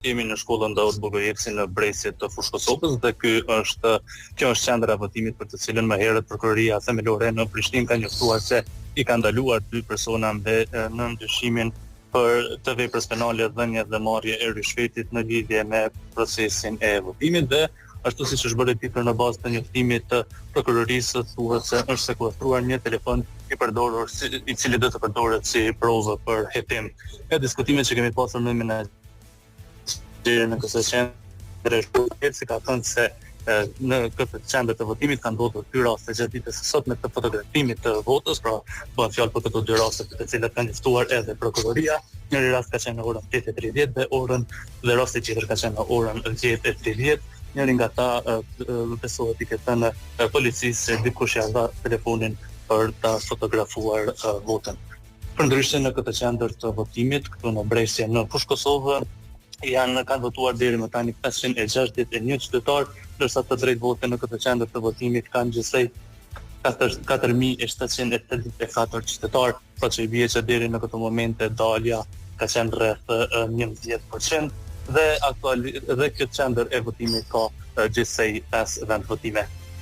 Jemi në shkollën Daud Bogojevci në Bresje të Fushë Kosovës dhe kjo është qendra e votimit për të cilën më herët prokuroria themelore në Prishtinë ka njoftuar se i ka ndaluar 2 persona në ndryshimin për të veprës penale dhënie dhe marrje e rishfetit në lidhje me procesin e votimit dhe ashtu siç është bërë titër në bazë të njoftimit të prokurorisë thuhet se është sekuestruar një telefon i cili do të përdoret si provë për hetim. E diskutimet që kemi pasur në në kësaj qendre si ka thënë se në këtë qendër të votimit kanë ndodhur 2 raste gjatë ditës së sotme të fotografimit të votës, pra bëhet fjalë për këto 2 raste të cilat kanë njoftuar edhe prokuroria. Njëri rast ka qenë në orën 8:30 dhe rasti tjetër ka qenë në orën 10:30. Njëri nga ta besohet i ketë thënë policisë se dikush ia dha telefonin për ta fotografuar votën. Përndryshe në këtë qendër të votimit këtu në Bresje në Fushë Kosovë kanë votuar deri më tani 561 qytetar, ndërsa të drejtë vote në këtë qendër të votimit kanë gjithsej 4784 qytetar, pra që i bie që deri në këtë moment dalja ka qenë rreth 11% dhe kjo qendër e votimit ka gjithsej 5 vend votime.